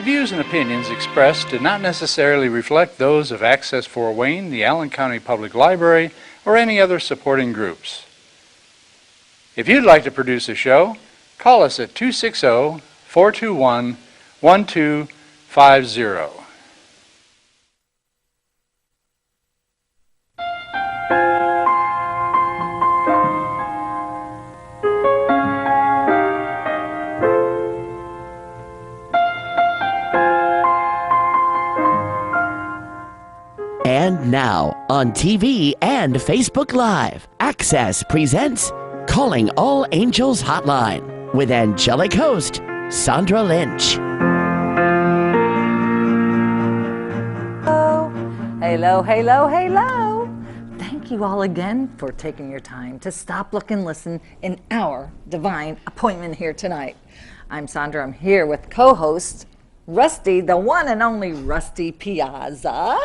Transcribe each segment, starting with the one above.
The views and opinions expressed do not necessarily reflect those of Access Fort Wayne, the Allen County Public Library, or any other supporting groups. If you'd like to produce a show, call us at 260-421-1250. And now, on TV and Facebook Live, Access presents Calling All Angels Hotline with angelic host, Sandra Lynch. Hello, hello, hello. Thank you all again for taking your time to stop, look, and listen in our divine appointment here tonight. I'm Sandra. I'm here with co-host Rusty, the one and only Rusty Piazza.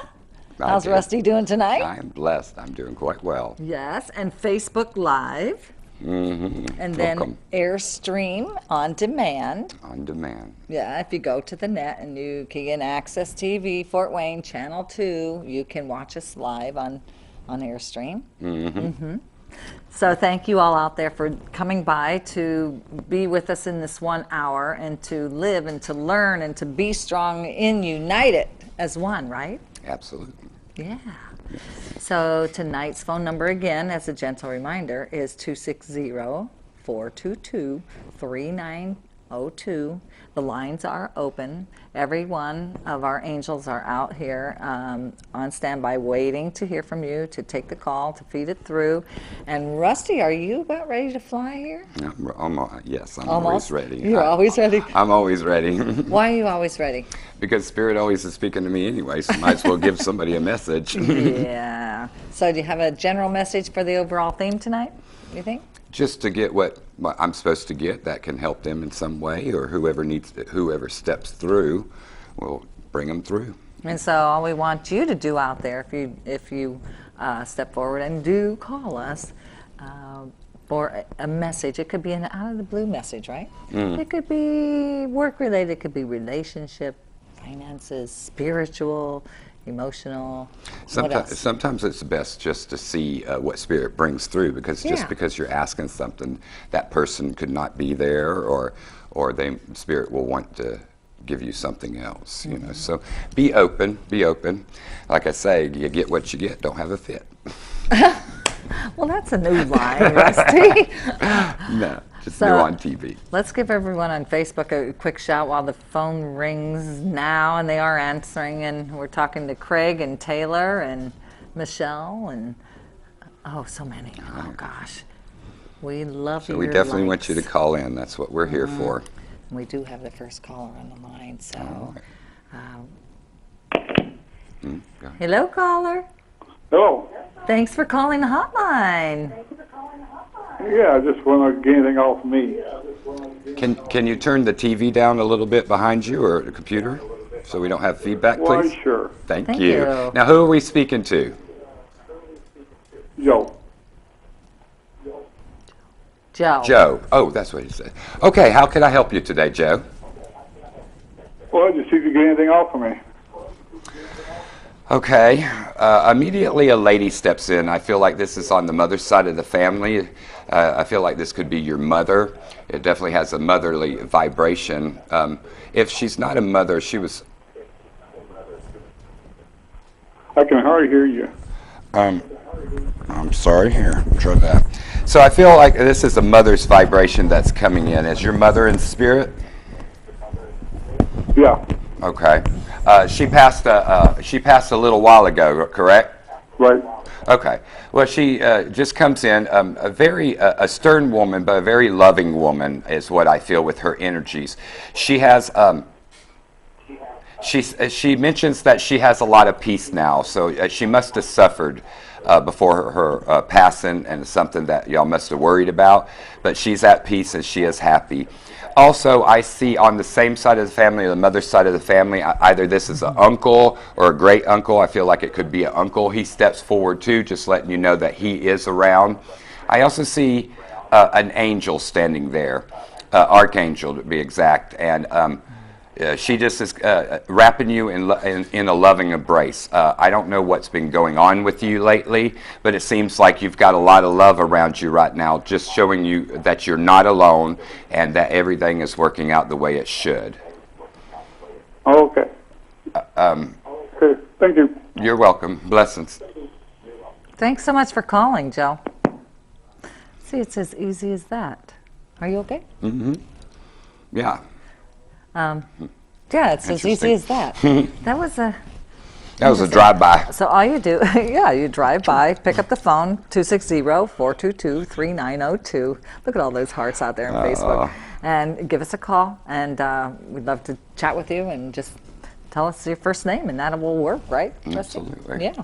How's Rusty doing tonight? I'm blessed. I'm doing quite well. Yes, and Facebook Live. Mm-hmm. And then Welcome. Airstream on demand. On demand. Yeah, if you go to the net and you can Access TV, Fort Wayne, Channel 2, you can watch us live on Airstream. Mm-hmm. Mm-hmm. So thank you all out there for coming by to be with us in this 1 hour and to live and to learn and to be strong and united as one, right? Absolutely. Yeah. So tonight's phone number again, as a gentle reminder, is 260-422-3902. The lines are open. Every one of our angels are out here on standby waiting to hear from you, to take the call, to feed it through. And Rusty, are you about ready to fly here? Yes, I'm Almost? always ready. You're always ready? I'm always ready. Why are you always ready? Because Spirit always is speaking to me anyway, so might as well give somebody a message. Yeah. So do you have a general message for the overall theme tonight, you think? Just to get what I'm supposed to get that can help them in some way, or whoever steps through, will bring them through. And so all we want you to do out there, if you step forward and do call us for a message. It could be an out of the blue message, right? Mm. It could be work related, it could be relationship, finances, spiritual, emotional. Sometimes it's best just to see what Spirit brings through, because just because you're asking something, that person could not be there, or Spirit will want to give you something else, you know. So be open. Like I say, you get what you get, don't have a fit. Well, that's a new line, Rusty. No, just new on TV. Let's give everyone on Facebook a quick shout while the phone rings now, and they are answering, and we're talking to Craig and Taylor and Michelle and so many. Oh gosh, we love you. So we definitely want you to call in. That's what we're here for. We do have the first caller on the line, so. Hello, caller. Hello. Thanks for calling the hotline. Yeah, I just want to get anything off me. Can you turn the TV down a little bit behind you, or the computer, so we don't have feedback, please? Why, sure. Thank you. Now, who are we speaking to? Joe. Joe. Oh, that's what he said. Okay, how can I help you today, Joe? Well, just see if you get anything off of me. Okay. Immediately a lady steps in. I feel like this is on the mother's side of the family. I feel like this could be your mother. It definitely has a motherly vibration. If she's not a mother, she was... I can hardly hear you. I'm sorry. Here, try that. So I feel like this is a mother's vibration that's coming in. Is your mother in spirit? Yeah. Okay. She passed a little while ago, correct? Right. Okay. Well, she just comes in, a stern woman, but a very loving woman is what I feel with her energies. She has, she mentions that she has a lot of peace now, so she must have suffered before her passing, and it's something that y'all must have worried about, but she's at peace and she is happy. Also, I see on the same side of the family, the mother's side of the family, either this is an uncle or a great uncle. I feel like it could be an uncle. He steps forward too, just letting you know that he is around. I also see an angel standing there, archangel to be exact, and She just is wrapping you in a loving embrace. I don't know what's been going on with you lately, but it seems like you've got a lot of love around you right now, just showing you that you're not alone and that everything is working out the way it should. Okay. Okay, thank you. You're welcome. Blessings. Thanks so much for calling, Joe. See, it's as easy as that. Are you okay? Yeah. Yeah, it's as easy as that. That was a drive-by. So all you do, yeah, you drive by, pick up the phone, 260-422-3902. Look at all those hearts out there on Facebook. And give us a call, and we'd love to chat with you and just tell us your first name, and that will work, right? Absolutely. Yeah.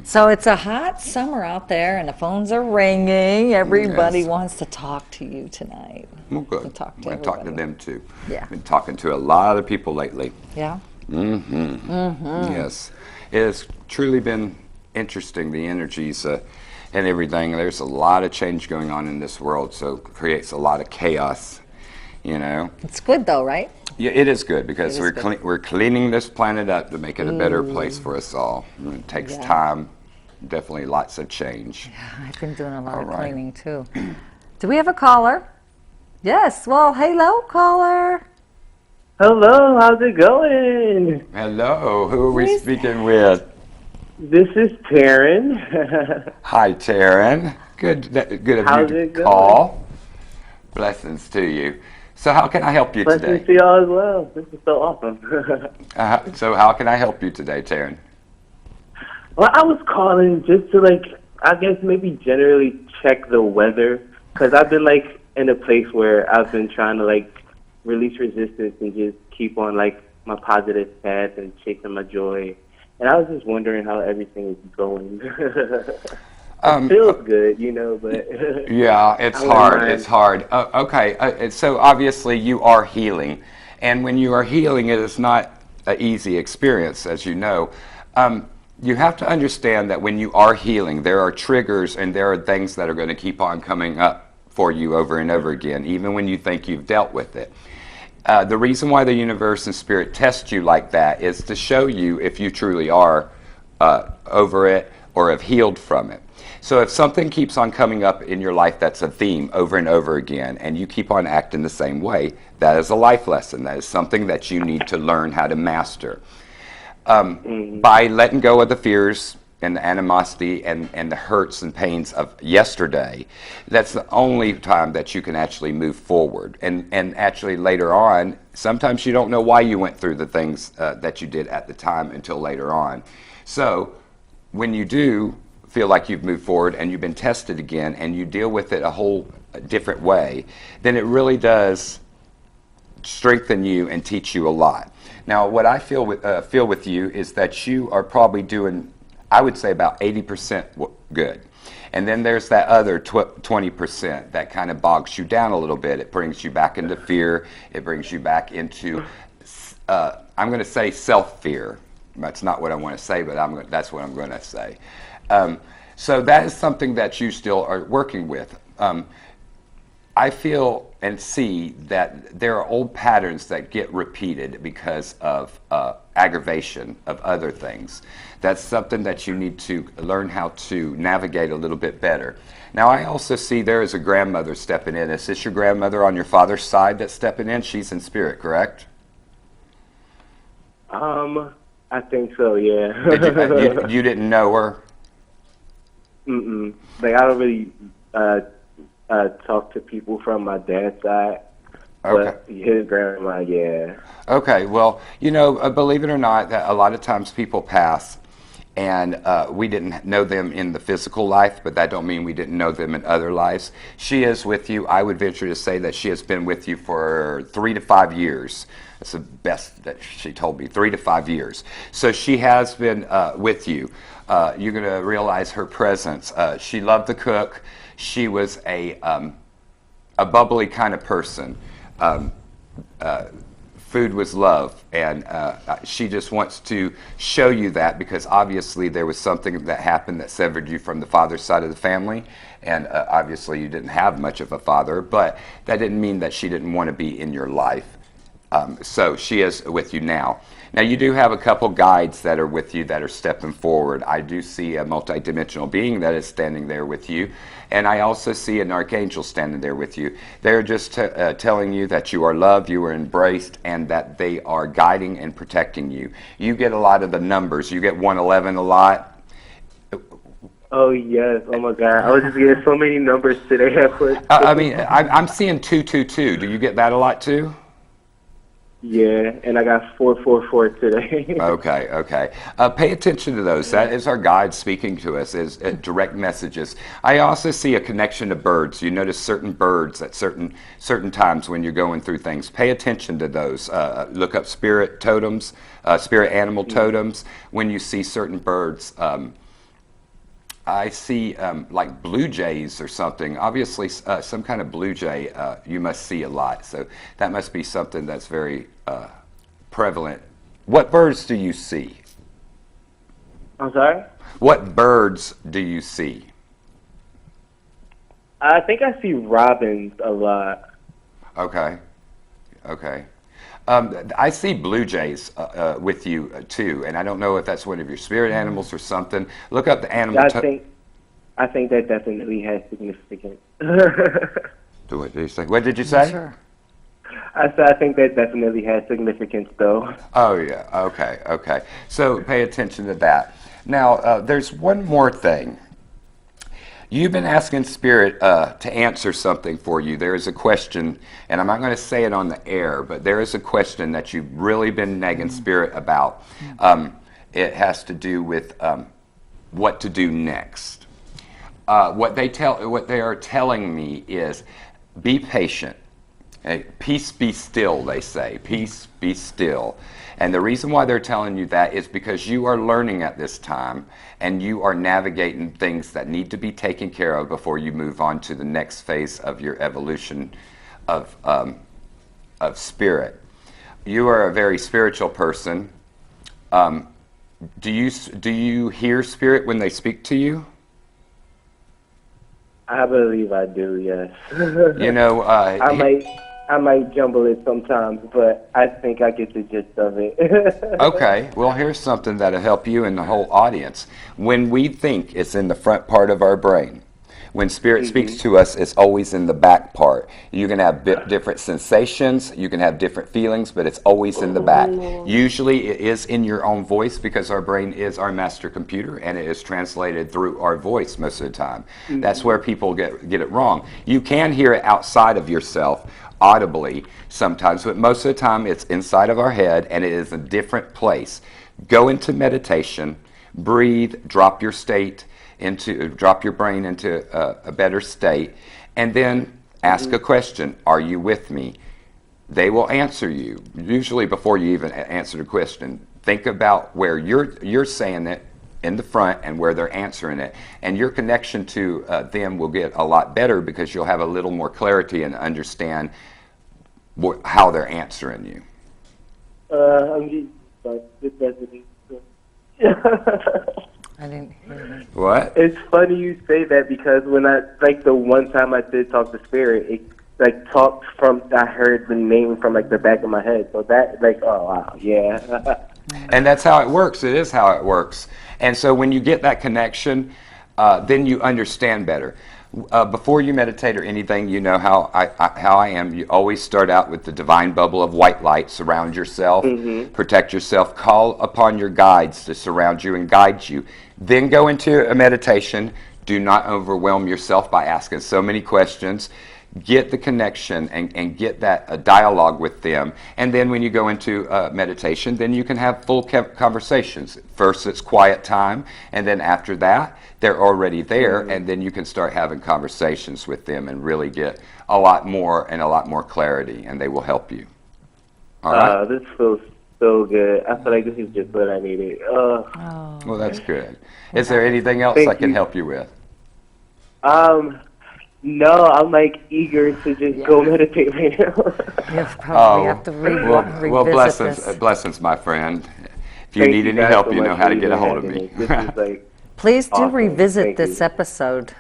So it's a hot summer out there, and the phones are ringing. Everybody wants to talk to you tonight. Well, good. To talk to I'm talking to them, too. Yeah. Been talking to a lot of people lately. Yeah? Yes. It has truly been interesting, the energies and everything. There's a lot of change going on in this world, so it creates a lot of chaos, you know. It's good, though, right? Yeah, it is good because It is good. we're cleaning this planet up to make it a better place for us all. And it takes time, definitely lots of change. I've been doing a lot of right. cleaning, too. Do we have a caller? Yes. Well, hello, caller. Hello, how's it going? Hello, who are we speaking with? This is Taryn. Hi, Taryn. Good of How's you it to going? call. Blessings to you. So how can I help you Blessings to today? y'all as well. This is so awesome. So how can I help you today, Taryn? Well, I was calling just to, I guess maybe generally check the weather, because I've been, in a place where I've been trying to, release resistance and just keep on, my positive path and chasing my joy. And I was just wondering how everything is going. It feels good, but... Yeah, it's hard. It's hard. Okay, so obviously you are healing. And when you are healing, it is not an easy experience, as you know. You have to understand that when you are healing, there are triggers and there are things that are going to keep on coming up for you over and over again, even when you think you've dealt with it. The reason why the universe and spirit test you like that is to show you if you truly are over it or have healed from it. So if something keeps on coming up in your life that's a theme over and over again, and you keep on acting the same way, that is a life lesson. That is something that you need to learn how to master. By letting go of the fears and the animosity and the hurts and pains of yesterday, that's the only time that you can actually move forward. And actually later on, sometimes you don't know why you went through the things that you did at the time until later on. So when you do feel like you've moved forward and you've been tested again and you deal with it a whole different way, then it really does strengthen you and teach you a lot. Now, what I feel with you is that you are probably doing, I would say, about 80% good. And then there's that other 20% that kind of bogs you down a little bit. It brings you back into fear. It brings you back into, I'm going to say self-fear. That's not what I want to say, but that's what I'm going to say. So that is something that you still are working with. I feel and see that there are old patterns that get repeated because of aggravation of other things. That's something that you need to learn how to navigate a little bit better. Now, I also see there is a grandmother stepping in. Is this your grandmother on your father's side that's stepping in? She's in spirit, correct? I think so, yeah. You didn't know her? Mm-mm. I don't really talk to people from my dad's side. Okay. But his grandma, yeah. Okay, well, believe it or not, that a lot of times people pass, and we didn't know them in the physical life, but that don't mean we didn't know them in other lives. She is with you. I would venture to say that she has been with you for 3 to 5 years. That's the best that she told me, 3 to 5 years. So she has been with you. You're going to realize her presence. She loved to cook. She was a bubbly kind of person. Food was love, and she just wants to show you that because obviously there was something that happened that severed you from the father's side of the family, and obviously you didn't have much of a father, but that didn't mean that she didn't want to be in your life. So she is with you now. Now you do have a couple guides that are with you that are stepping forward. I do see a multidimensional being that is standing there with you, and I also see an archangel standing there with you. They're just telling you that you are loved, you are embraced, and that they are guiding and protecting you. You get a lot of the numbers. You get 111 a lot. Oh yes! Oh my God! I was just getting so many numbers today. I mean, I'm seeing 222. Do you get that a lot too? Yeah, and I got 444 today. Okay. Pay attention to those. That is our guide speaking to us, is direct messages. I also see a connection to birds. You notice certain birds at certain times when you're going through things. Pay attention to those. Look up spirit totems, spirit animal totems. When you see certain birds, I see like blue jays or something. Obviously, some kind of blue jay you must see a lot. So that must be something that's very prevalent. What birds do you see? I'm sorry? What birds do you see? I think I see robins a lot. Okay. I see blue jays with you too, and I don't know if that's one of your spirit animals or something. Look up the animal. I think that definitely has significance. What did you say? Sure. I said I think that definitely has significance, though. Oh yeah. Okay. So pay attention to that. Now there's one more thing. You've been asking Spirit to answer something for you. There is a question, and I'm not going to say it on the air, but there is a question that you've really been nagging Spirit about. It has to do with what to do next. What they are telling me is, be patient. Peace be still, they say. Peace be still. And the reason why they're telling you that is because you are learning at this time, and you are navigating things that need to be taken care of before you move on to the next phase of your evolution of spirit. You are a very spiritual person. Do you hear Spirit when they speak to you? I believe I do, yes. You know, I might jumble it sometimes, but I think I get the gist of it. Okay, well, here's something that'll help you and the whole audience. When we think, it's in the front part of our brain. When Spirit speaks to us, it's always in the back part. You can have different sensations, you can have different feelings, but it's always in the back. Usually it is in your own voice, because our brain is our master computer, and it is translated through our voice most of the time. That's where people get it wrong. You can hear it outside of yourself audibly sometimes, but most of the time it's inside of our head, and it is a different place. Go into meditation, breathe, drop your brain into a better state, and then ask a question. Are you with me? They will answer you. Usually before you even answer the question, think about where you're saying it in the front and where they're answering it, and your connection to them will get a lot better, because you'll have a little more clarity and understand how they're answering you. I'm just I didn't hear that. What? It's funny you say that, because when the one time I did talk to Spirit, it I heard the name from the back of my head. So that oh wow, yeah. And that's how it works. It is how it works. And so when you get that connection, then you understand better. Before you meditate or anything, you know how I am. You always start out with the divine bubble of white light. Surround yourself, protect yourself, call upon your guides to surround you and guide you. Then go into a meditation. Do not overwhelm yourself by asking so many questions. Get the connection and get that dialogue with them. And then when you go into meditation, then you can have full conversations. First it's quiet time, and then after that, they're already there, and then you can start having conversations with them and really get a lot more clarity, and they will help you. All right? This feels so good. I feel like this is just what I needed. Well, that's good. Is there anything else I can help you with? No, I'm eager to just go meditate right now. You probably have to revisit well, this. blessings, my friend. If you need any help, you know how to get a hold of me. This is Please do awesome. revisit Thank this you. episode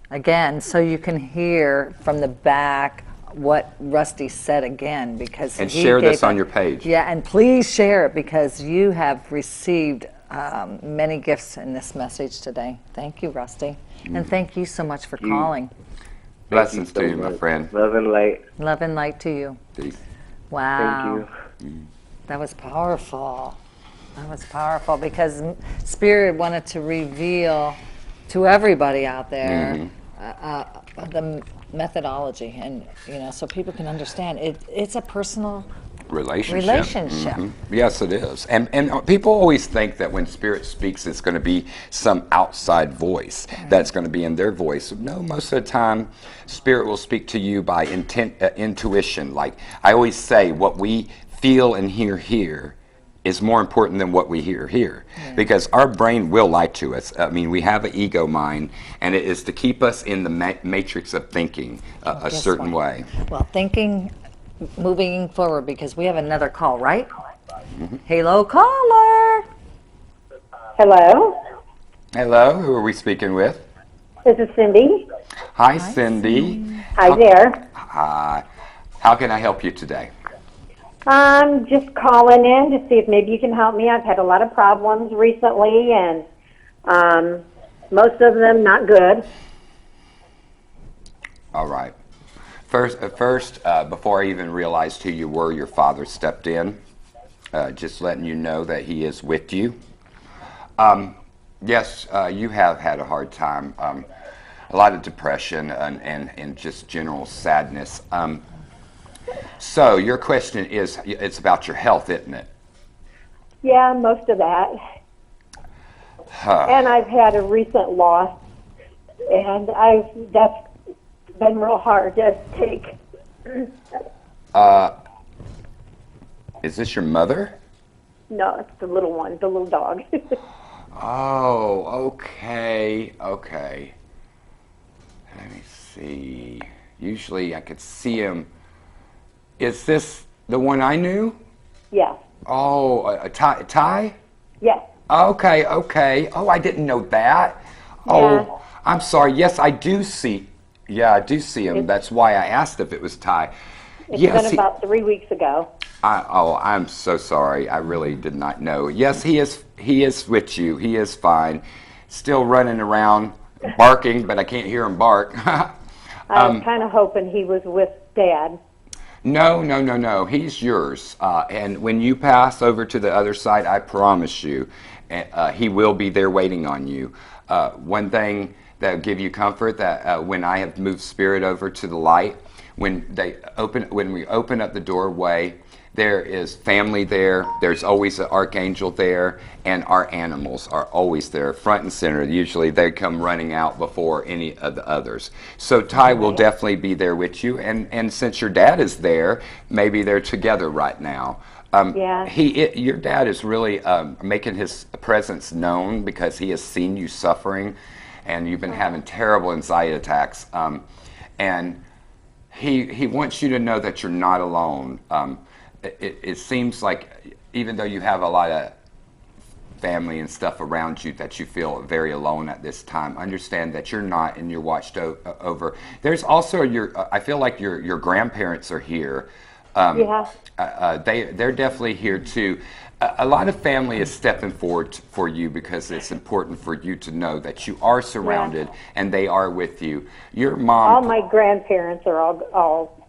again, so you can hear from the back what Rusty said again, because And he share this gave on your page. Yeah, and please share it, because you have received many gifts in this message today. Thank you, Rusty. And thank you so much for calling. Blessings to you, my much. friend. Love and light. Love and light to you. Peace. Wow. Thank you. That was powerful. That was powerful, because Spirit wanted to reveal to everybody out there the methodology, and so people can understand. It's a personal relationship. Yes, it is. And people always think that when Spirit speaks, it's going to be some outside voice that's going to be in their voice. No, most of the time, Spirit will speak to you by intuition. Like I always say, what we feel and hear here is more important than what we hear here, because our brain will lie to us. I mean, we have an ego mind, and it is to keep us in the matrix of thinking a certain way. Well, moving forward, because we have another call, right? Hello, caller. Hello, Hello, who are we speaking with? this is Cindy. Hi, Cindy. Hi there. Hi. How can I help you today? I'm just calling in to see if maybe you can help me. I've had a lot of problems recently, and most of them not good. All right. First, before I even realized who you were, your father stepped in, just letting you know that he is with you. Yes, you have had a hard time, a lot of depression and just general sadness. So your question is, it's about your health, isn't it? Yeah, most of that. And I've had a recent loss, and that's been real hard to take. Is this your mother? No, it's the little one, the little dog. Oh, okay. Let me see. Usually I could see him. Is this the one I knew? Yeah. Oh, Ty? Yes. Okay. Oh, I didn't know that. Oh, I'm sorry. Yes, I do see. Yeah, I do see him. That's why I asked if it was Ty. It's been about 3 weeks ago. I'm so sorry. I really did not know. Yes, he is with you. He is fine. Still running around, barking, but I can't hear him bark. I was kind of hoping he was with Dad. No. He's yours. And when you pass over to the other side, I promise you, he will be there waiting on you. One thing that will give you comfort, that when I have moved Spirit over to the light, when we open up the doorway, there is family there. There's always an archangel there, and our animals are always there, front and center. Usually they come running out before any of the others. So Ty will definitely be there with you, and since your dad is there, maybe they're together right now. Your dad is really making his presence known, because he has seen you suffering, and you've been having terrible anxiety attacks, and he wants you to know that you're not alone. It seems like, even though you have a lot of family and stuff around you, that you feel very alone at this time. Understand that you're not, and you're watched over. There's also I feel like your grandparents are here. They're definitely here too. A lot of family is stepping forward for you, because it's important for you to know that you are surrounded and they are with you. Your mom. All my grandparents are all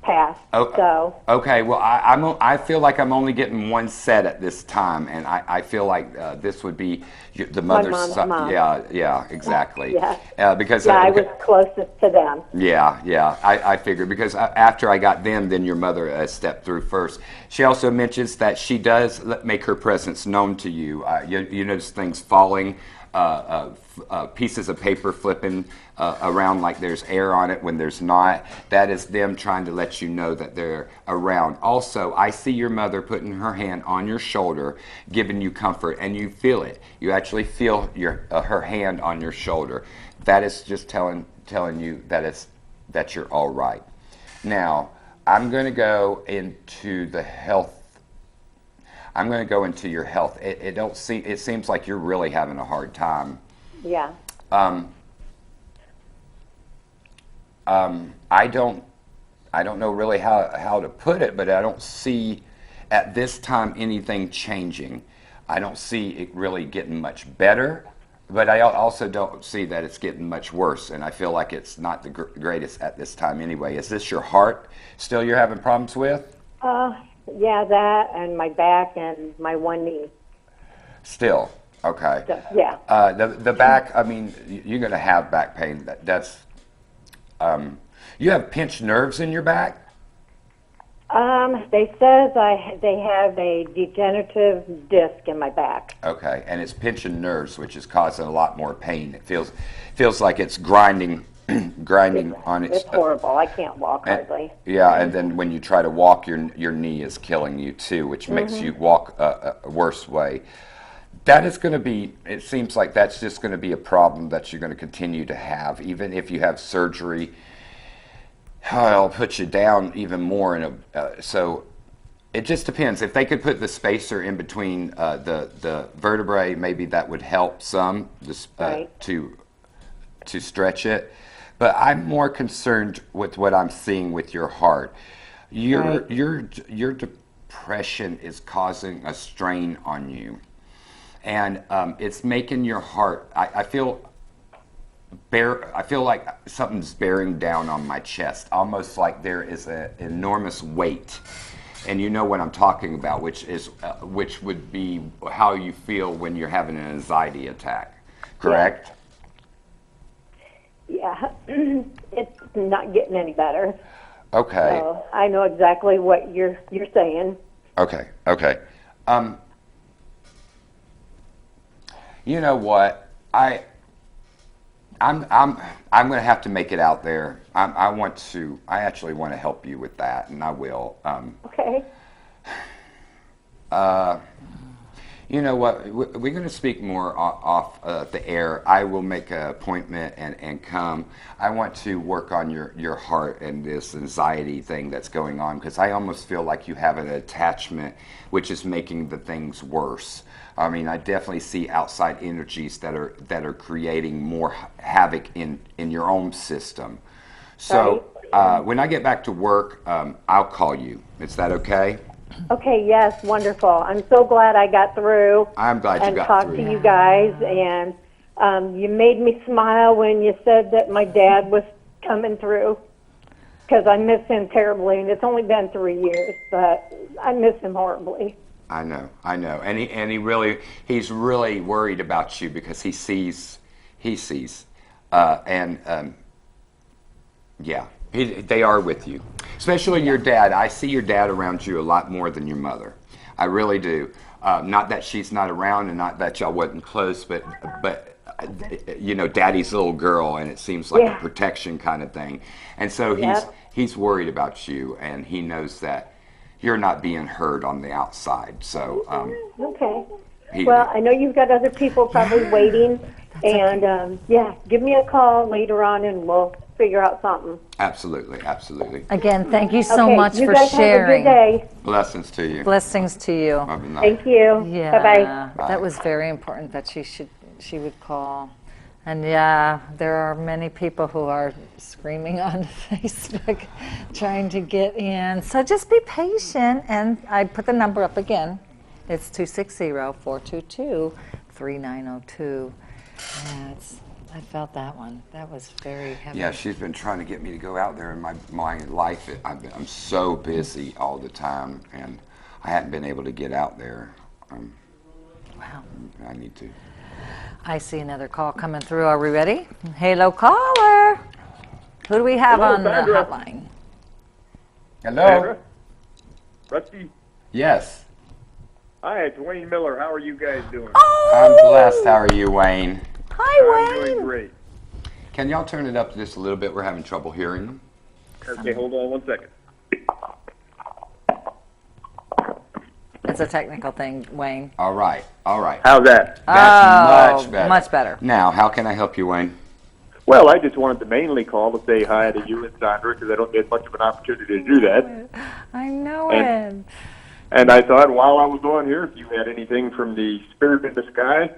passed. So. Okay. Well, I feel like I'm only getting one set at this time, and I feel like this would be the mother's son. Mom. Yeah, exactly. Because I was closest to them. Yeah. I figured, because after I got them, then your mother stepped through first. She also mentions that she does make her presence known to you. You notice things falling. Pieces of paper flipping around like there's air on it when there's not. That is them trying to let you know that they're around. Also, I see your mother putting her hand on your shoulder, giving you comfort, and you feel it. You actually feel her hand on your shoulder. That is just telling you that you're all right. Now, I'm going to go into the health. I'm going to go into your health. It seems like you're really having a hard time. Yeah. I I don't know really how to put it, but I don't see at this time anything changing. I don't see it really getting much better, but I also don't see that it's getting much worse, and I feel like it's not the greatest at this time anyway. Is this your heart still you're having problems with? Yeah, that and my back and my one knee. Still, okay. So, yeah. The back, I mean, you're going to have back pain. That's you have pinched nerves in your back? They says they have a degenerative disc in my back. Okay, and it's pinching nerves, which is causing a lot more pain. It feels like it's grinding on its. It's horrible. I can't walk hardly. Yeah, and then when you try to walk, your knee is killing you too, which makes you walk a worse way. That is going to be. It seems like that's just going to be a problem that you're going to continue to have, even if you have surgery. I'll put you down even more. So it just depends. If they could put the spacer in between the vertebrae, maybe that would help some to stretch it. But I'm more concerned with what I'm seeing with your heart. Your depression is causing a strain on you, and it's making your heart. I feel like something's bearing down on my chest, almost like there is an enormous weight. And you know what I'm talking about, which would be how you feel when you're having an anxiety attack, correct? Yeah, it's not getting any better. Okay. So I know exactly what you're saying. Okay. You know what? I'm going to have to make it out there. I actually want to help you with that, and I will. Okay. You know what? We're going to speak more off the air. I will make an appointment and come. I want to work on your heart and this anxiety thing that's going on, because I almost feel like you have an attachment which is making the things worse. I mean, I definitely see outside energies that are creating more havoc in your own system. So when I get back to work, I'll call you. Is that okay? Okay, yes, wonderful. I'm so glad I got through. I'm glad you got through. And talked to you guys, and you made me smile when you said that my dad was coming through, because I miss him terribly, and it's only been 3 years, but I miss him horribly. I know, and he's really worried about you, because he sees, yeah, they are with you, especially your dad. I see your dad around you a lot more than your mother. I really do. Not that she's not around, and not that y'all wasn't close, but you know, daddy's little girl, and it seems like a protection kind of thing, and so he's worried about you, and he knows that you're not being heard on the outside. So okay. Well, I know you've got other people probably waiting, and give me a call later on, and we'll figure out something. Absolutely. Again, thank you so much you for guys sharing. Have a good day. Blessings to you. Blessings to you. Thank you. Yeah, Bye-bye. that was very important that she would call. And yeah, there are many people who are screaming on Facebook trying to get in. So just be patient, and I put the number up again. It's 260-422-3902. Yeah, I felt that one. That was very heavy. Yeah, she's been trying to get me to go out there in my life. I'm so busy all the time, and I hadn't been able to get out there. Wow. I need to. I see another call coming through. Are we ready? Hello, caller. Who do we have on Sandra. the hotline? Hello. Sandra? Rusty? Yes. Hi, it's Wayne Miller. How are you guys doing? Oh! I'm blessed. How are you, Wayne? Hi, I'm Wayne. doing great. Can y'all turn it up just a little bit? We're having trouble hearing them. Okay, hold on 1 second. It's a technical thing, Wayne. All right. How's that? That's much better. Much better. Now, how can I help you, Wayne? Well, I just wanted to mainly call to say hi to you and Sandra, because I don't get much of an opportunity to do that. I know it. And I thought while I was on here, if you had anything from the spirit in the sky.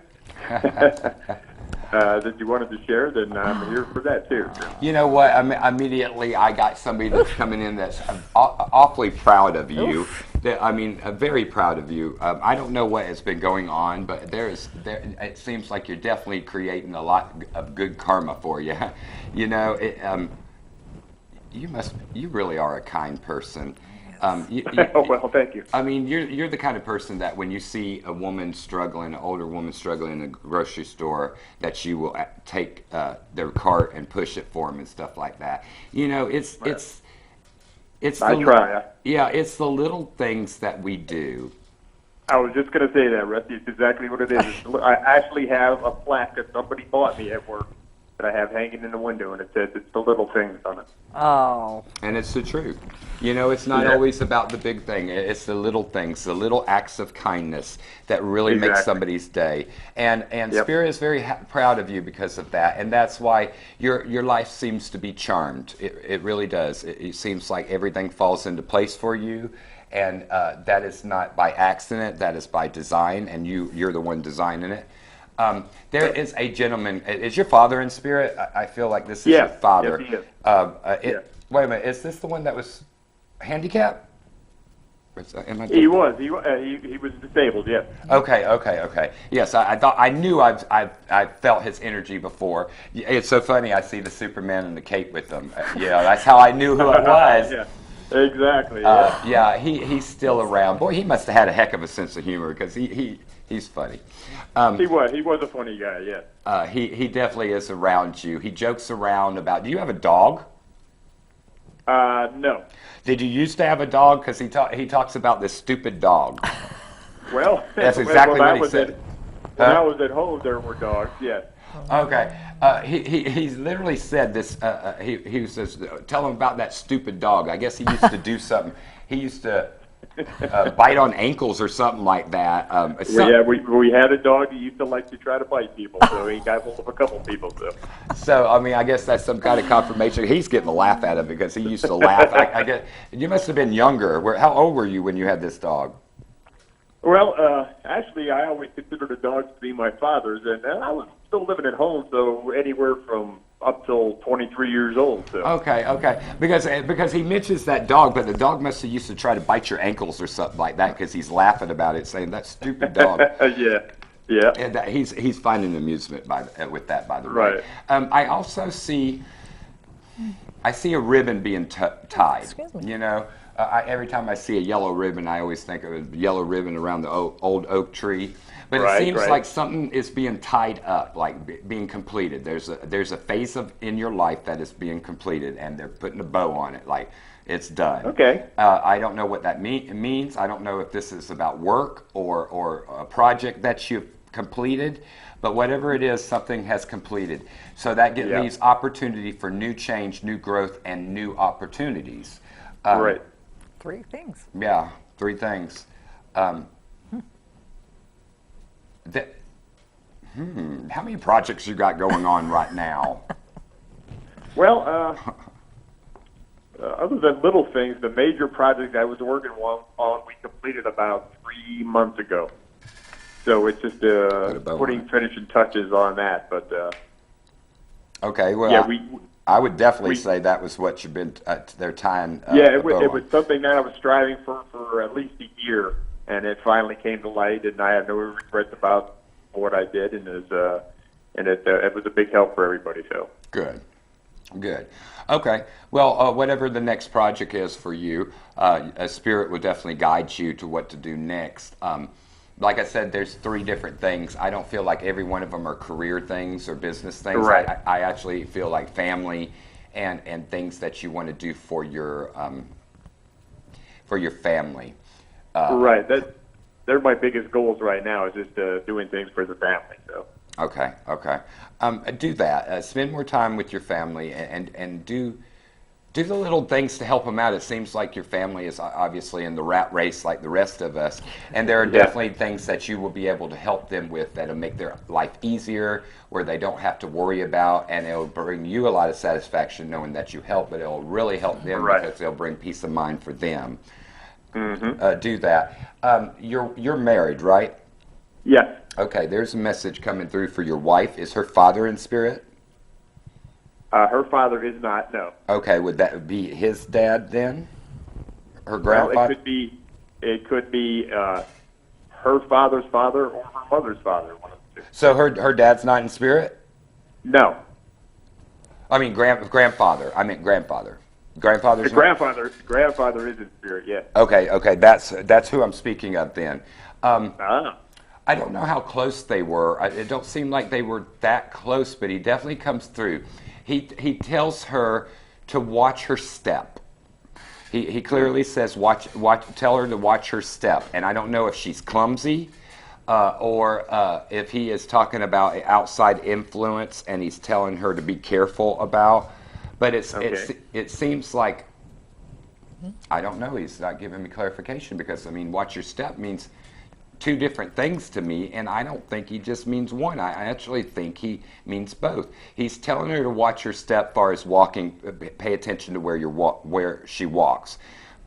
that you wanted to share, then I'm here for that too. You know what? Immediately, I got somebody that's coming in that's awfully proud of you. Very proud of you. I don't know what has been going on, but it seems like you're definitely creating a lot of good karma for you. You know, you really are a kind person. Well, thank you. I mean, you're the kind of person that when you see a woman struggling, an older woman struggling in a grocery store, that you will take their cart and push it for them and stuff like that. You know, it's I try. Yeah, it's the little things that we do. I was just going to say that, Rusty. It's exactly what it is. I actually have a plaque that somebody bought me at work that I have hanging in the window, and it says it's the little things on it. Oh. And it's the truth. You know, it's not always about the big thing. It's the little things, the little acts of kindness that really make somebody's day. And Spirit is very proud of you because of that. And that's why your life seems to be charmed. It really does. It seems like everything falls into place for you. And that is not by accident. That is by design. And you're the one designing it. There is a gentleman. Is your father in spirit? I feel like this is your father. Yes, he is. Wait a minute. Is this the one that was handicapped? He was. He was disabled. Yes. Okay. Yes, I knew I felt his energy before. It's so funny. I see the Superman in the cape with him. Yeah, that's how I knew who it was. Yeah. Exactly. He's still around. Boy, he must have had a heck of a sense of humor because he's funny. He was a funny guy. Yeah. He definitely is around you. He jokes around about. Do you have a dog? No. Did you used to have a dog? Because he talks about this stupid dog. Well, that's exactly what he said. When I was at home, there were dogs. Yes. Okay. He literally said this. He says, "Tell him about that stupid dog." I guess he used to do something. He used to bite on ankles or something like that. We had a dog that used to like to try to bite people, so he got hold of a couple people. So I mean, I guess that's some kind of confirmation. He's getting a laugh out of it because he used to laugh. I guess you must have been younger. How old were you when you had this dog? Well, actually, I always considered the dogs to be my father's, and I was still living at home, so anywhere from up till 23 years old. So. Okay. Because he mentions that dog, but the dog must have used to try to bite your ankles or something like that because he's laughing about it, saying that stupid dog. Yeah. And he's finding amusement with that, by the way. Right. I also see a ribbon being tied. Excuse me. You know. Every time I see a yellow ribbon, I always think of a yellow ribbon around the old oak tree. But it seems like something is being tied up, like being completed. There's a phase in your life that is being completed, and they're putting a bow on it, like it's done. Okay. I don't know what that means. I don't know if this is about work or a project that you've completed. But whatever it is, something has completed. So that leaves opportunity for new change, new growth, and new opportunities. Right. 3 things. Yeah, 3 things. How many projects you got going on right now? Well, other than little things, the major project I was working on, we completed about 3 months ago. So it's just putting finishing touches on that. But okay, well, I would definitely say that was what you've been they're tying. It was something that I was striving for at least a year, and it finally came to light, and I have no regrets about what I did, and it was a big help for everybody. So good. Okay, well, whatever the next project is for you, Spirit will definitely guide you to what to do next. Like I said, there's 3 different things. I don't feel like every one of them are career things or business things. Right. I actually feel like family and things that you want to do for your family. Right. They're my biggest goals right now, is just doing things for the family. So. Okay. Do that. Spend more time with your family and do the little things to help them out. It seems like your family is obviously in the rat race like the rest of us, and there are definitely things that you will be able to help them with that'll make their life easier, where they don't have to worry about, and it'll bring you a lot of satisfaction knowing that you help, but it'll really help them because they'll bring peace of mind for them. Mm-hmm. Do that. You're married, right? Yes. Okay, there's a message coming through for your wife. Is her father in spirit? Her father is not, no. Okay, would that be his dad then? Her Well, grandfather? it could be her father's father or her mother's father. One of the two. So her dad's not in spirit? No. I mean grandfather. I meant grandfather. Grandfather's The not- grandfather is in spirit, yes. Okay, that's who I'm speaking of then. Ah. I don't know how close they were. It don't seem like they were that close, but he definitely comes through. He tells her to watch her step. He clearly says tell her to watch her step. And I don't know if she's clumsy or if he is talking about outside influence and he's telling her to be careful about. But it seems like, I don't know, he's not giving me clarification because, I mean, watch your step means two different things to me, and I don't think he just means one. I actually think he means both. He's telling her to watch her step far as walking, pay attention to where she walks.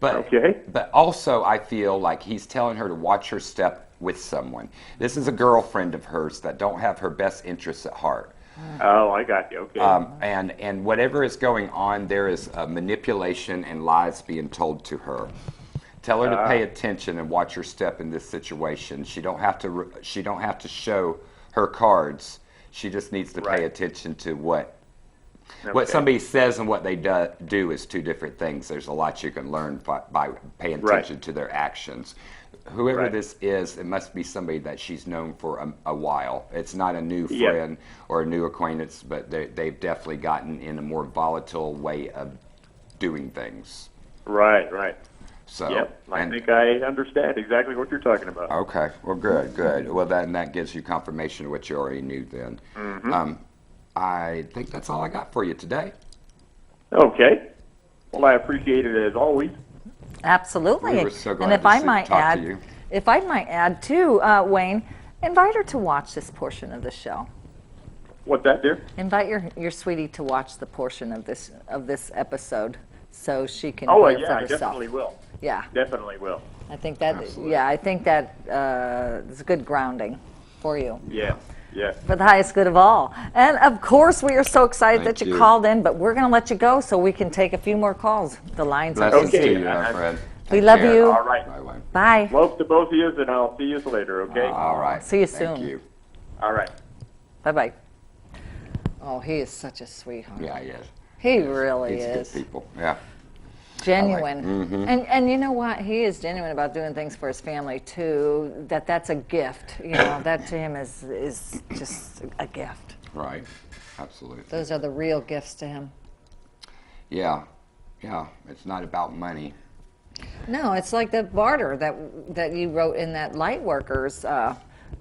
But also I feel like he's telling her to watch her step with someone. This is a girlfriend of hers that don't have her best interests at heart. Oh, I got you. Okay. And whatever is going on, there is manipulation and lies being told to her. Tell her to pay attention and watch her step in this situation. She don't have to show her cards. She just needs to pay attention to what somebody says and what they do is two different things. There's a lot you can learn by paying attention to their actions. Whoever this is, it must be somebody that she's known for a while. It's not a new friend or a new acquaintance, but they've definitely gotten in a more volatile way of doing things. Right. So, I think I understand exactly what you're talking about. Okay, well, good. Well, that gives you confirmation of what you already knew then. Mm-hmm. I think that's all I got for you today. Okay. Well, I appreciate it as always. Absolutely. We were so glad and if to I talk might to add, you. if I might add too, Wayne, invite her to watch this portion of the show. What's that, dear? Invite your sweetie to watch the portion of this episode so she can Oh, hear yeah, for I herself. definitely will. Yeah. Definitely will. I think that. Absolutely. Yeah, I think that is good grounding for you. Yeah. For the highest good of all. And of course, we are so excited Thank that you you. called in, but we're going to let you go so we can take a few more calls. The lines are Blessings busy. to you, my friend. We Take love care. you. All right. Bye-bye. Bye. Love to both of you, and I'll see you later, okay? All right. See you Thank soon. you. All right. Bye-bye. Oh, he is such a sweetheart. Yeah, he is. He really He's is. good people. Yeah. Genuine. Mm-hmm. And you know what? He is genuine about doing things for his family too. That's a gift. You know, that to him is just a gift. Right. Absolutely. Those are the real gifts to him. Yeah. It's not about money. No, it's like the barter that you wrote in that light workers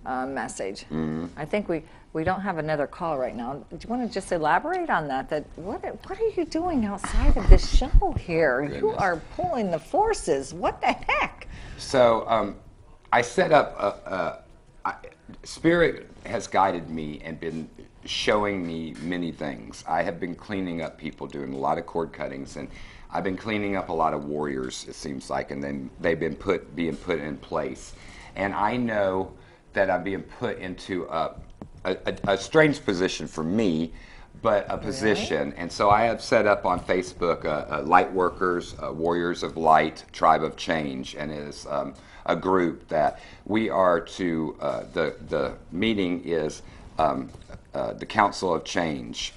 message. Mm-hmm. I think we don't have another call right now. Do you want to just elaborate on that? What are you doing outside of this show here? You Goodness. are pulling the forces. What the heck? So I set up Spirit has guided me and been showing me many things. I have been cleaning up people, doing a lot of cord cuttings, and I've been cleaning up a lot of warriors, it seems like, and then they've been being put in place. And I know that I'm being put into a strange position for me, but a position. And so I have set up on Facebook Light Workers, Warriors of Light, Tribe of Change, and it is a group that we are to, the meeting is the Council of Change.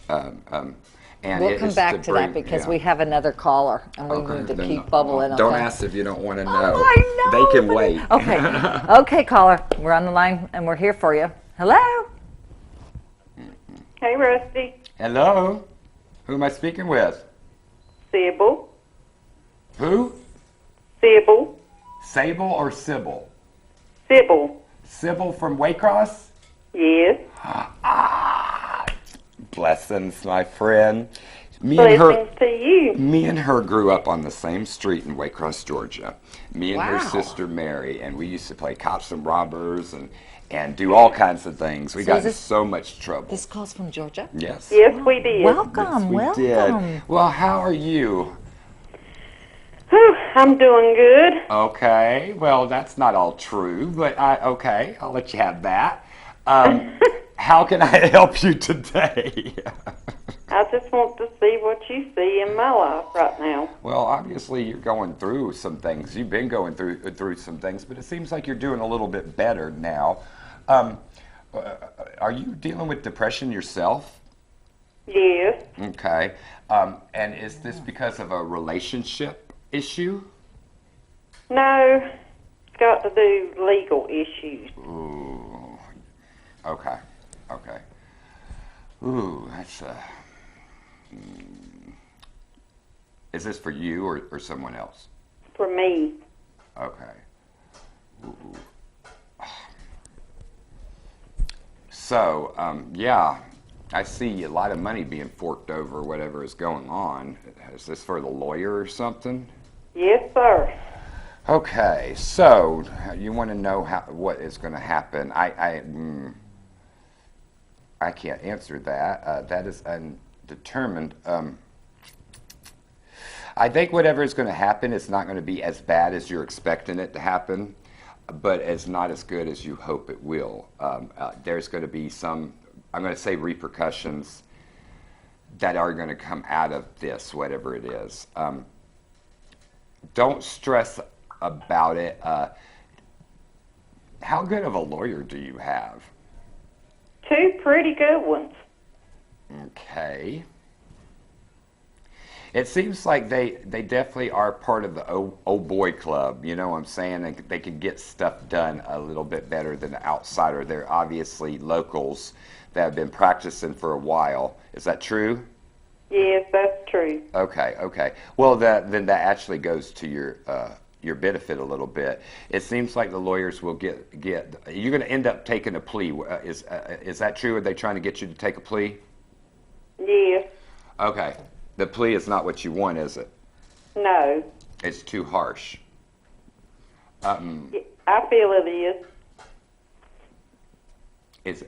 And We'll it come is back to bring- that because yeah. we have another caller and we need to Then keep bubbling. Don't okay? ask if you don't want to know. Oh, I know. They can but- wait. Okay. Okay, caller. We're on the line and we're here for you. Hello? Hey, Rusty. Hello? Who am I speaking with? Sybil. Who? Sybil. Sable or Sybil? Sybil. Sybil from Waycross? Yes. Blessings, my friend. Blessings to you. Me and her grew up on the same street in Waycross, Georgia. Me and her Wow. sister Mary, and we used to play cops and robbers and do all kinds of things. We So got is in this- so much trouble. This call's from Georgia? Yes. Yes, we did. Welcome, We welcome. did. Well, how are you? Whew. I'm doing good. Okay, well, that's not all true, but okay, I'll let you have that. How can I help you today? I just want to see what you see in my life right now. Well, obviously you're going through some things. You've been going through some things, but it seems like you're doing a little bit better now. Are you dealing with depression yourself? Yes. Okay. And is this because of a relationship issue? No, it's got to do legal issues. Ooh. Okay. Okay. Ooh, that's Is this for you or someone else? For me. Okay. Ooh. So, yeah, I see a lot of money being forked over whatever is going on. Is this for the lawyer or something? Yes, sir. Okay, so you want to know what is going to happen. I can't answer that. That is undetermined. I think whatever is going to happen is not going to be as bad as you're expecting it to happen, but it's not as good as you hope it will. There's going to be some, I'm going to say, repercussions that are going to come out of this, whatever it is. Don't stress about it. How good of a lawyer do you have? 2 pretty good ones. Okay. It seems like they definitely are part of the old boy club, you know what I'm saying? They can get stuff done a little bit better than the outsider. They're obviously locals that have been practicing for a while. Is that true? Yes, that's true. Okay, okay. Well, then that actually goes to your benefit a little bit. It seems like the lawyers will get you're going to end up taking a plea. Is that true? Are they trying to get you to take a plea? Yes. Okay. The plea is not what you want, is it? No. It's too harsh. I feel it is.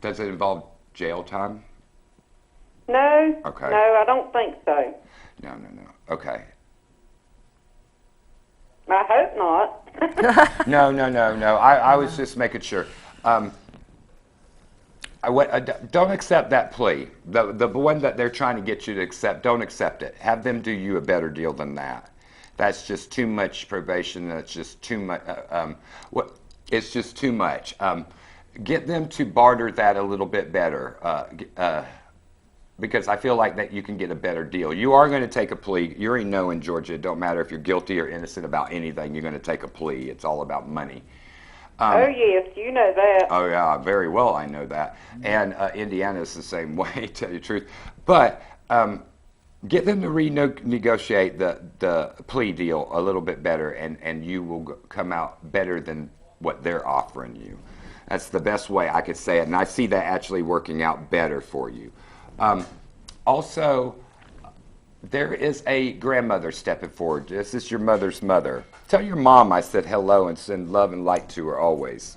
Does it involve jail time? No. Okay. No, I don't think so. No. Okay. I hope not. No. I was just making sure. Don't accept that plea. The one that they're trying to get you to accept, don't accept it. Have them do you a better deal than that. That's just too much probation. That's just too much. It's just too much. Get them to barter that a little bit better. Because I feel like that you can get a better deal. You are going to take a plea. You already know in Georgia, it don't matter if you're guilty or innocent about anything, you're going to take a plea. It's all about money. Oh, yes, you know that. Oh, yeah, very well I know that. And Indiana is the same way, to tell you the truth. But get them to renegotiate the plea deal a little bit better, and you will come out better than what they're offering you. That's the best way I could say it, and I see that actually working out better for you. Also, there is a grandmother stepping forward. This is your mother's mother. Tell your mom I said hello and send love and light to her always.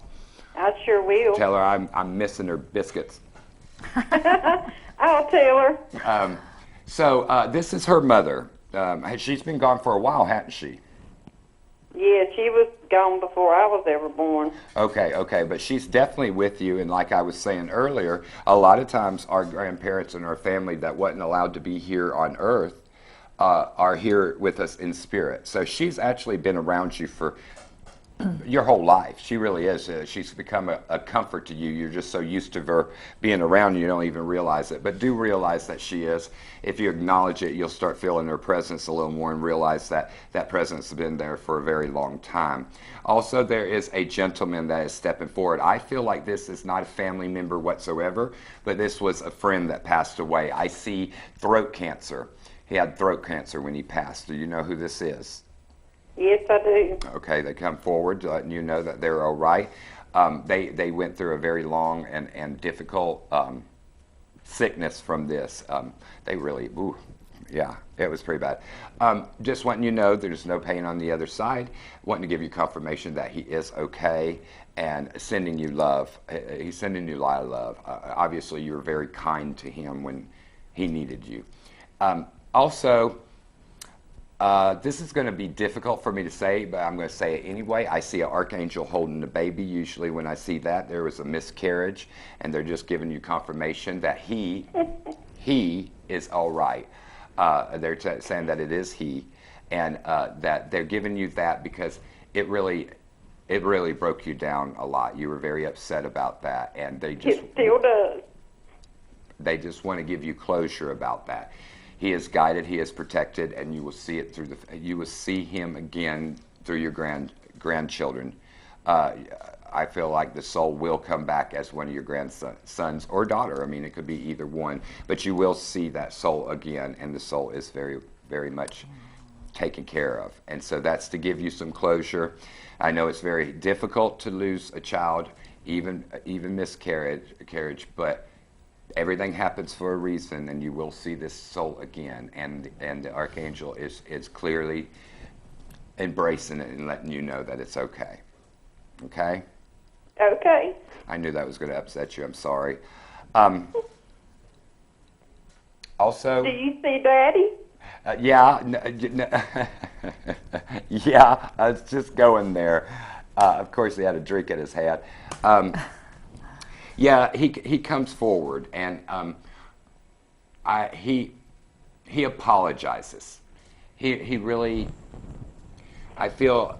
I sure will. Tell her I'm missing her biscuits. I'll tell her. So this is her mother. She's been gone for a while, hasn't she? Yeah, she was gone before I was ever born. Okay, but she's definitely with you, and like I was saying earlier, a lot of times our grandparents and our family that wasn't allowed to be here on earth are here with us in spirit. So she's actually been around you for your whole life. She really is. She's become a comfort to you. You're just so used to her being around you don't even realize it. But do realize that she is. If you acknowledge it, you'll start feeling her presence a little more and realize that that presence has been there for a very long time. Also, there is a gentleman that is stepping forward. I feel like this is not a family member whatsoever, but this was a friend that passed away. I see throat cancer. He had throat cancer when he passed. Do you know who this is? Yes, I do. Okay, they come forward, letting you know that they're all right. They went through a very long and difficult sickness from this. They really, yeah, it was pretty bad. Just wanting you to know there's no pain on the other side. Wanting to give you confirmation that he is okay and sending you love. He's sending you a lot of love. Obviously, you were very kind to him when he needed you. Also, This is going to be difficult for me to say, but I'm going to say it anyway. I see an archangel holding the baby. Usually when I see that, there was a miscarriage, and they're just giving you confirmation that he is all right. They're saying that it is he, and that they're giving you that because it really broke you down a lot. You were very upset about that, and they just It still does. They just want to give you closure about that. He is guided, he is protected, and you will see it through you will see him again through your grandchildren. I feel like the soul will come back as one of your grandsons or daughter. I mean, it could be either one, but you will see that soul again, and the soul is very, very much taken care of. And so that's to give you some closure. I know it's very difficult to lose a child, even miscarriage, but everything happens for a reason, and you will see this soul again, and the archangel is clearly embracing it and letting you know that it's okay. Okay? Okay. I knew that was going to upset you. I'm sorry. Also, Do you see Daddy? yeah, yeah, I was just going there. Of course, he had a drink in his hand. Yeah, he comes forward, and he apologizes. He really, I feel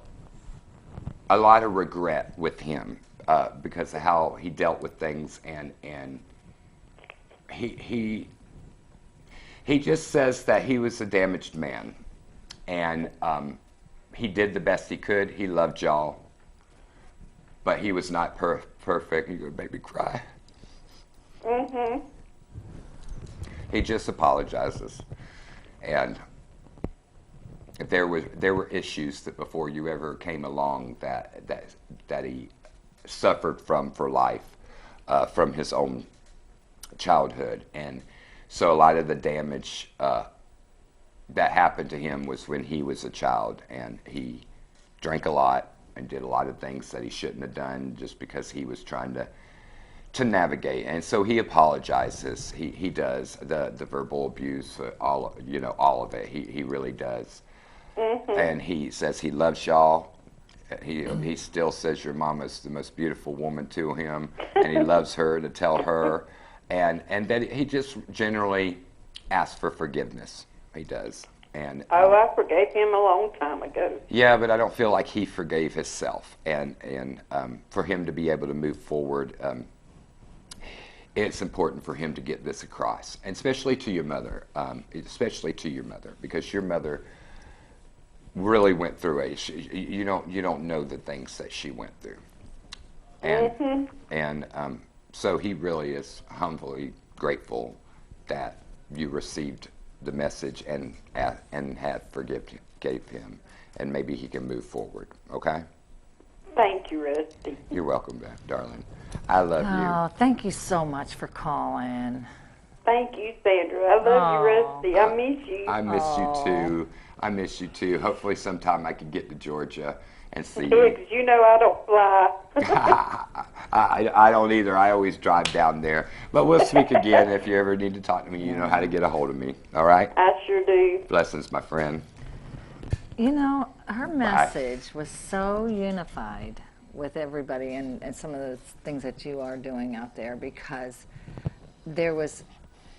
a lot of regret with him because of how he dealt with things, and he just says that he was a damaged man, and he did the best he could. He loved y'all, but he was not perfect. You're gonna make me cry. Mm-hmm. He just apologizes, and there were issues that before you ever came along that he suffered from for life, from his own childhood, and so a lot of the damage that happened to him was when he was a child, and he drank a lot and did a lot of things that he shouldn't have done just because he was trying to navigate. And so he apologizes. He does the verbal abuse, all of it. He really does. Mm-hmm. And he says he loves y'all. He still says your mama's the most beautiful woman to him, and he loves her to tell her. And that he just generally asks for forgiveness. He does. And I forgave him a long time ago. yeah, but I don't feel like he forgave himself. And for him to be able to move forward, it's important for him to get this across, and especially to your mother, because your mother really went through it. You don't know the things that she went through, and so he really is humbly grateful that you received the message and have gave him, and maybe he can move forward. Okay. Thank you, Rusty. You're welcome, darling. I love you. Oh, thank you so much for calling. Thank you, Sandra. I love you, Rusty. I miss you. I miss you too. I miss you too. Hopefully sometime I can get to Georgia and see Yeah, you. 'cause you know I don't fly. I don't either. I always drive down there. But we'll speak again. If you ever need to talk to me, you know how to get a hold of me. All right? I sure do. Blessings, my friend. You know, her message was so unified with everybody, and some of the things that you are doing out there, because there was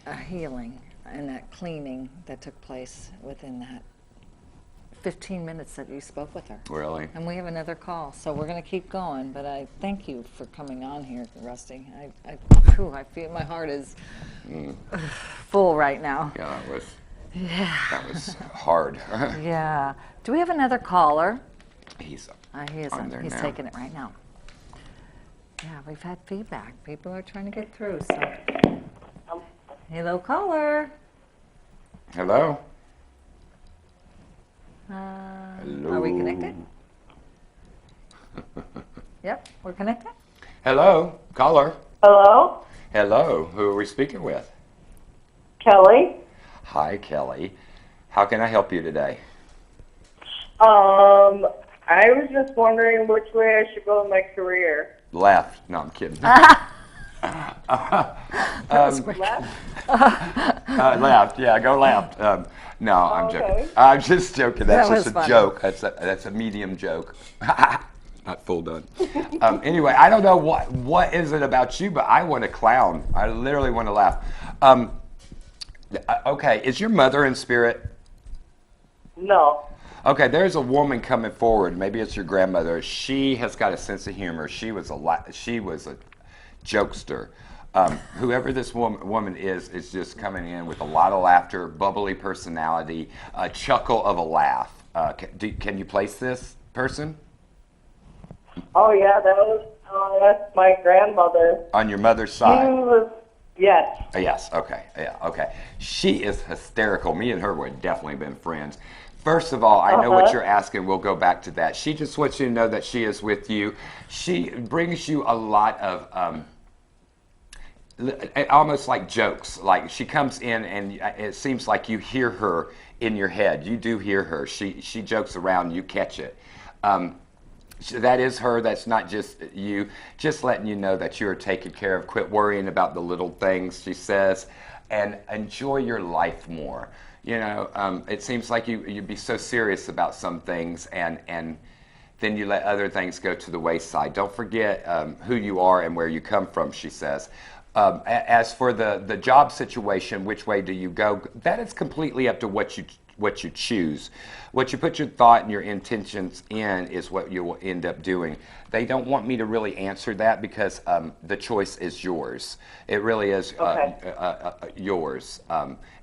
a healing and that cleaning that took place within that 15 minutes that you spoke with her. Really? And we have another call, so we're going to keep going, but I thank you for coming on here, Rusty. I feel my heart is full right now. Yeah, that was hard. Yeah. Do we have another caller? He is He's there He's now. taking it right now. Yeah, we've had feedback. People are trying to get through. So, hello, caller. Hello? Are we connected? Yep, we're connected. Hello, caller. Hello, Hello, who are we speaking with? Kelly. Hi, Kelly. How can I help you today? I was just wondering which way I should go in my career. Left. No, I'm kidding. Left? Left, yeah, go left. No, I'm Okay. joking. I'm just joking. That's That just was a funny. joke. That's a medium joke. Not full done. Anyway, I don't know what is it about you, but I want to clown. I literally want to laugh. Okay, is your mother in spirit? No. Okay, there's a woman coming forward. Maybe it's your grandmother. She has got a sense of humor. She was a jokester. Whoever this woman is just coming in with a lot of laughter, bubbly personality, a chuckle of a laugh. Can you place this person? Oh yeah, that's my grandmother. On your mother's She side? was, yes. Yes, okay, yeah, okay. She is hysterical. Me and her would definitely been friends. First of all, I know what you're asking. We'll go back to that. She just wants you to know that she is with you. She brings you a lot of almost like jokes. Like she comes in and it seems like you hear her in your head. You do hear her. She jokes around. You catch it. So that is her. That's not just you. Just letting you know that you are taken care of. Quit worrying about the little things, she says, and enjoy your life more. You know, it seems like you'd be so serious about some things, and then you let other things go to the wayside. Don't forget who you are and where you come from, she says. As for the job situation, which way do you go? That is completely up to what you choose. What you put your thought and your intentions in is what you will end up doing. They don't want me to really answer that because the choice is yours. It really is yours.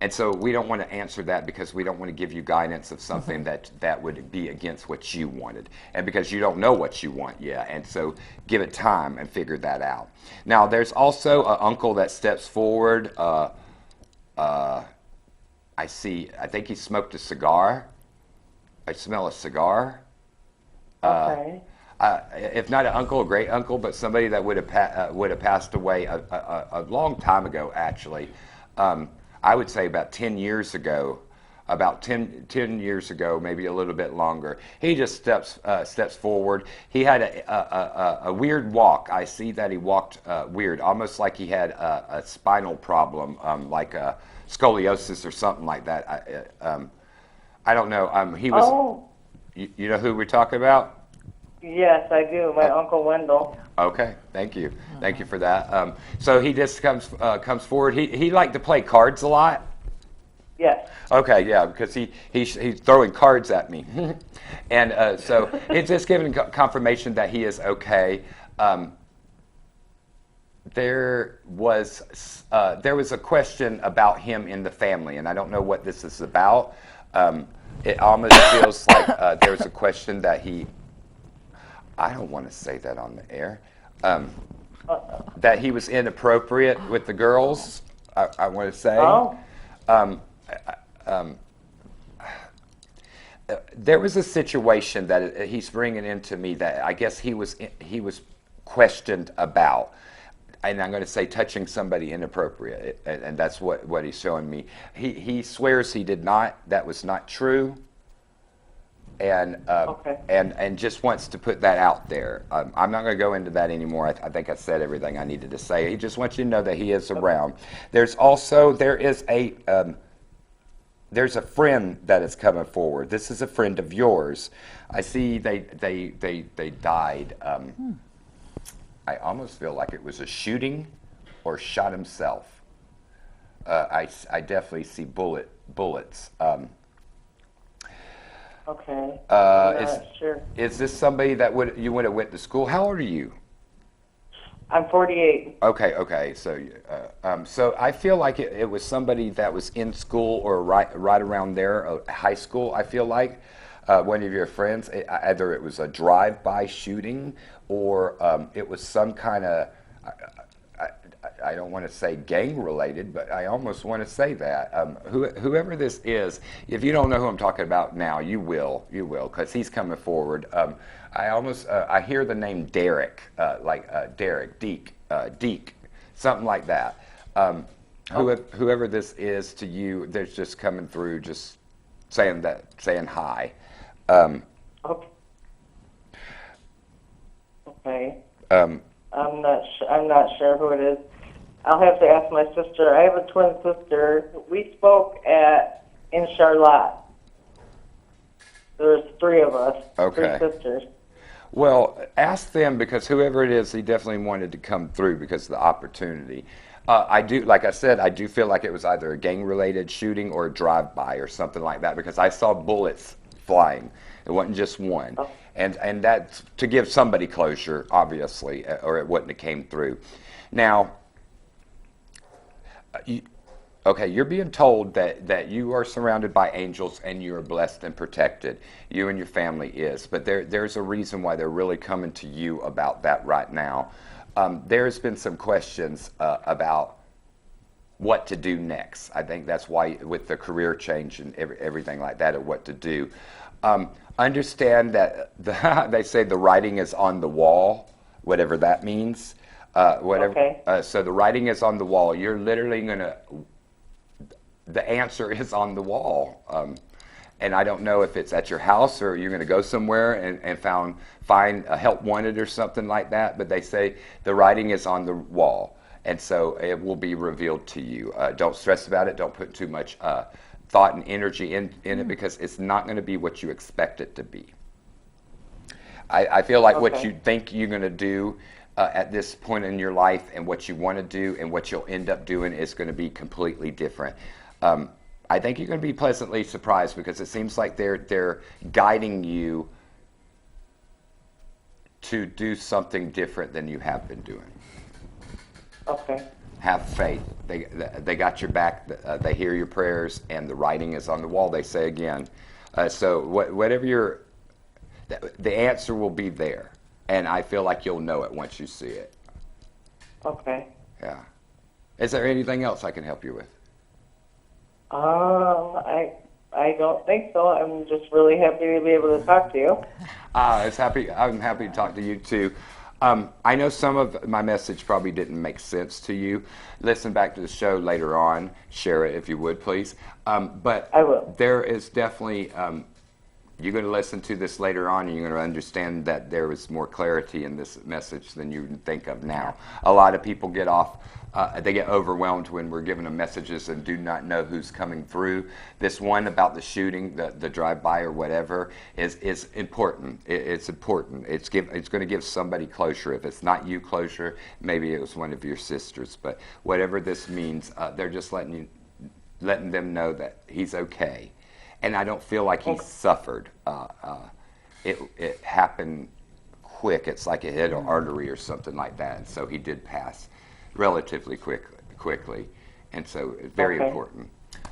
And so we don't want to answer that because we don't want to give you guidance of something that would be against what you wanted. And because you don't know what you want yet. And so give it time and figure that out. Now, there's also an uncle that steps forward. I think he smoked a cigar. I smell a cigar. Okay. If not an uncle, a great uncle, but somebody that would have passed away a long time ago, actually. I would say about 10 years ago. About 10 years ago, maybe a little bit longer. He just steps forward. He had a weird walk. I see that he walked weird, almost like he had a spinal problem, like a scoliosis or something like that. I don't know. He was. Oh. You know who we're talking about? Yes, I do. My Uncle Wendell. Okay, thank you. Thank you for that. So he just comes forward. He liked to play cards a lot. Yes. Okay, yeah, because he's throwing cards at me, and so it's just giving confirmation that he is okay. There was a question about him in the family, and I don't know what this is about. It almost feels like there's a question that I don't want to say that on the air, that he was inappropriate with the girls. I want to say. Oh. There was a situation that he's bringing into me that I guess he was questioned about, and I'm going to say touching somebody inappropriate, and that's what he's showing me. He swears he did not. That was not true, and and just wants to put that out there. I'm not going to go into that anymore. I think I said everything I needed to say. He just wants you to know that he is around. There's a friend that is coming forward. This is a friend of yours. I see they died. I almost feel like it was a shooting or shot himself. I definitely see bullets. Okay. I'm not sure. Is this somebody that you would have went to school? How old are you? I'm 48. Okay. So I feel like it was somebody that was in school or right around there, high school. I feel like one of your friends. Either it was a drive-by shooting or it was some kind of. I don't want to say gang-related, but I almost want to say that. Whoever this is, if you don't know who I'm talking about now, you will, because he's coming forward. I hear the name Derek, Derek, Deke, something like that. Whoever this is to you, they're just coming through, just saying hi. Okay. I'm not sure who it is. I'll have to ask my sister. I have a twin sister. We spoke in Charlotte. There's three of us, Okay. three sisters. Well, ask them, because whoever it is, he definitely wanted to come through because of the opportunity. I do, like I said, I do feel like it was either a gang-related shooting or a drive-by or something like that, because I saw bullets flying. It wasn't just one. Oh. And that's to give somebody closure, obviously, or it wouldn't have came through. Now, okay, you're being told that you are surrounded by angels and you are blessed and protected. You and your family is. But there's a reason why they're really coming to you about that right now. There's been some questions about what to do next. I think that's why, with the career change and everything like that, of what to do. Understand that they say the writing is on the wall, whatever that means. Whatever. Okay. So the writing is on the wall. You're literally going to, the answer is on the wall. And I don't know if it's at your house or you're going to go somewhere and find a help wanted or something like that, but they say the writing is on the wall. And so it will be revealed to you. Don't stress about it. Don't put too much thought and energy in it, because it's not going to be what you expect it to be. I feel like what you think you're going to do at this point in your life and what you want to do and what you'll end up doing is going to be completely different. I think you're going to be pleasantly surprised, because it seems like they're guiding you to do something different than you have been doing. Okay. Have faith. They got your back. They hear your prayers, and the writing is on the wall, they say again. So whatever the answer will be there, and I feel like you'll know it once you see it. Okay. Yeah. Is there anything else I can help you with? I don't think so. I'm just really happy to be able to talk to you. I'm happy to talk to you too. I know some of my message probably didn't make sense to you. Listen back to the show later on. Share it if you would, please. But I will. There is definitely, you're going to listen to this later on, and you're going to understand that there is more clarity in this message than you think of now. A lot of people get off. They get overwhelmed when we're giving them messages and do not know who's coming through. This one about the shooting, the drive-by or whatever, is important. It's important. It's going to give somebody closure. If it's not you closure, maybe it was one of your sisters. But whatever this means, they're just letting them know that he's okay. And I don't feel like he suffered. It happened quick. It's like it hit an artery or something like that. And so he did pass relatively quickly, and so it's very important.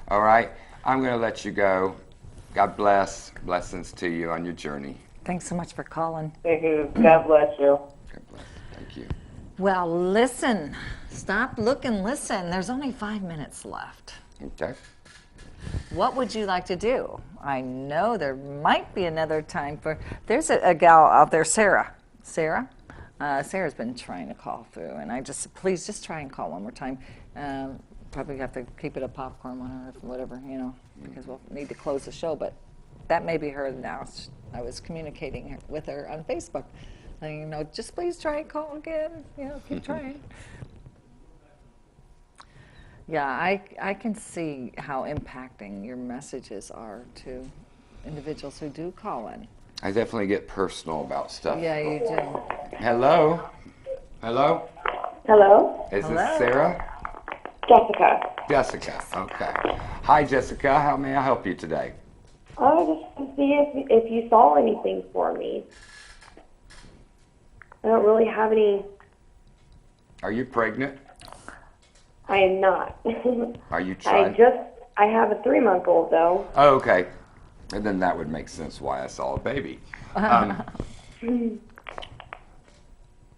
All right, I'm going to let you go. God bless. Blessings to you on your journey. Thanks so much for calling. Thank you. God bless you. God bless. Thank you. Well, listen. Stop, look, and listen. There's only 5 minutes left. Okay. What would you like to do? I know there might be another time for... There's a gal out there, Sarah. Sarah? Sarah's been trying to call through, and please just try and call one more time. Probably have to keep it a popcorn one or whatever, because we'll need to close the show, but that may be her now. I was communicating with her on Facebook, letting just please try and call again, keep trying. Yeah, I can see how impacting your messages are to individuals who do call in. I definitely get personal about stuff. Yeah, you do. Hello? Hello? Hello? Is this Sarah? Jessica. Jessica. Okay. Hi, Jessica. How may I help you today? I just to see if you saw anything for me. I don't really have any. Are you pregnant? I am not. Are you trying? I have a 3-month-old though. Oh, okay. And then that would make sense why I saw a baby.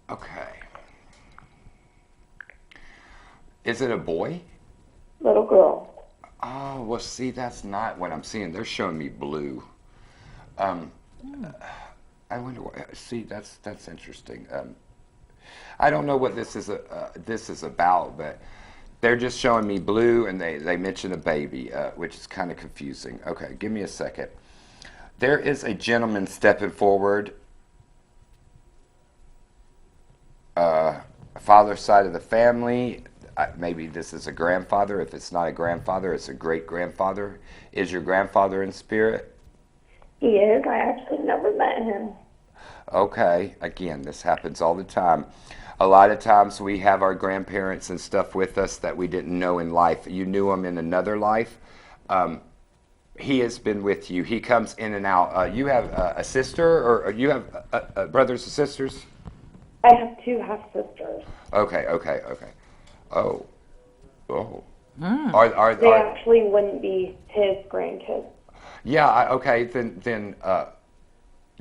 Okay. Is it a boy? Little girl. Oh, well, see, that's not what I'm seeing. They're showing me blue. I wonder why. See, that's interesting. I don't know what this is about, but they're just showing me blue, and they mention a baby, which is kind of confusing. Okay, give me a second. There is a gentleman stepping forward. Father's side of the family. maybe this is a grandfather. If it's not a grandfather, it's a great-grandfather. Is your grandfather in spirit? He is. I actually never met him. Okay, again, this happens all the time. A lot of times we have our grandparents and stuff with us that we didn't know in life. You knew him in another life. He has been with you. He comes in and out. You have a sister, or you have brothers and sisters? I have 2 half-sisters. Okay. Oh. They actually wouldn't be his grandkids. Yeah, okay, then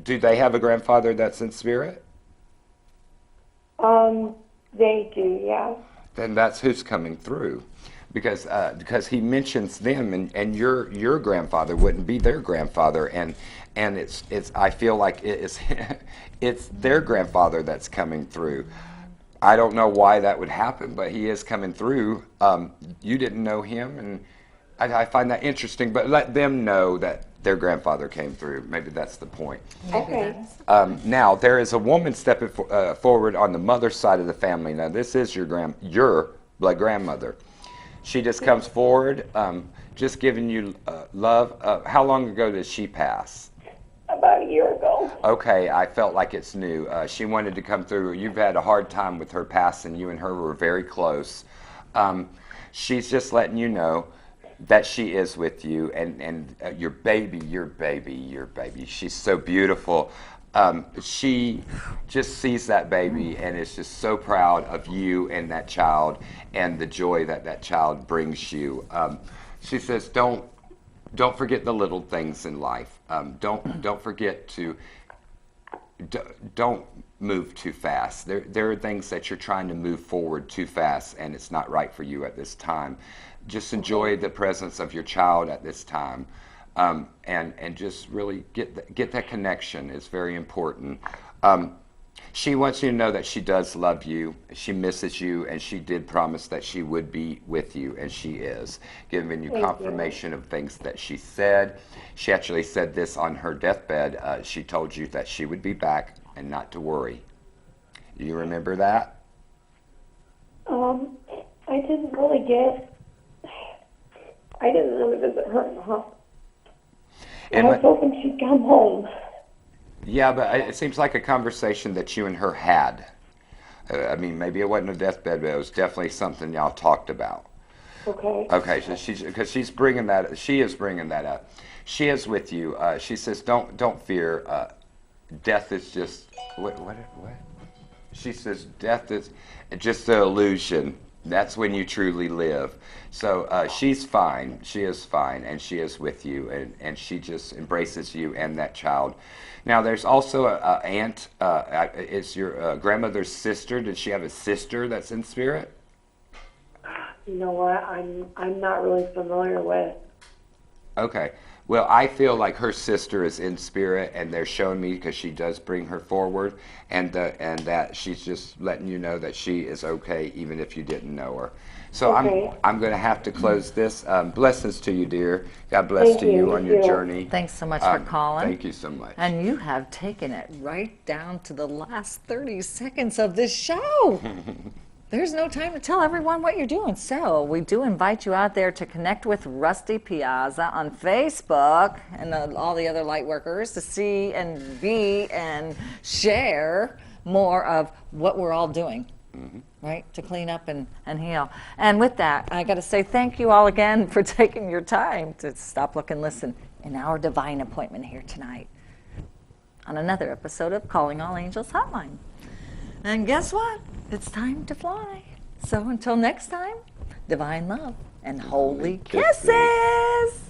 do they have a grandfather that's in spirit? They do, yeah. Then that's who's coming through, because he mentions them, and your grandfather wouldn't be their grandfather, and it's I feel like it's their grandfather that's coming through. I don't know why that would happen, but he is coming through. You didn't know him, and I find that interesting, but let them know that their grandfather came through. Maybe that's the point. Okay. Now, there is a woman stepping forward on the mother's side of the family. Now, this is your blood grandmother. She just comes forward, just giving you love. How long ago did she pass? About a year ago. Okay, I felt like it's new. She wanted to come through. You've had a hard time with her passing. You and her were very close. She's just letting you know that she is with you, and your baby. She's so beautiful. She just sees that baby and is just so proud of you and that child and the joy that child brings you. She says, don't forget the little things in life. Don't forget to don't move too fast. There are things that you're trying to move forward too fast, and it's not right for you at this time. Just enjoy the presence of your child at this time, and just really get that connection. It's very important. She wants you to know that she does love you, she misses you, and she did promise that she would be with you, and she is. Giving you confirmation of things that she said. She actually said this on her deathbed. She told you that she would be back and not to worry. You remember that? I didn't really I didn't really visit her in the hospital. I was hoping she'd come home. Yeah, but it seems like a conversation that you and her had. I mean, maybe it wasn't a deathbed, but it was definitely something y'all talked about. Okay. Okay, so she is bringing that up. She is with you. She says, don't fear. Death is just what? She says, death is just an illusion. That's when you truly live. So she's fine. She is fine, and she is with you, and she just embraces you and that child. Now, there's also an aunt. Is your grandmother's sister? Did she have a sister that's in spirit? You know what? I'm not really familiar with. Okay. Well, I feel like her sister is in spirit, and they're showing me, because she does bring her forward, and that she's just letting you know that she is okay, even if you didn't know her. So okay. I'm going to have to close this. Blessings to you, dear. God bless you on your journey. Thanks so much for calling. Thank you so much. And you have taken it right down to the last 30 seconds of this show. There's no time to tell everyone what you're doing. So we do invite you out there to connect with Rusty Piazza on Facebook and all the other light workers to see and be and share more of what we're all doing, right, to clean up and heal. And with that, I got to say thank you all again for taking your time to stop, look, and listen in our divine appointment here tonight on another episode of Calling All Angels Hotline. And guess what? It's time to fly. So until next time, divine love and holy kisses.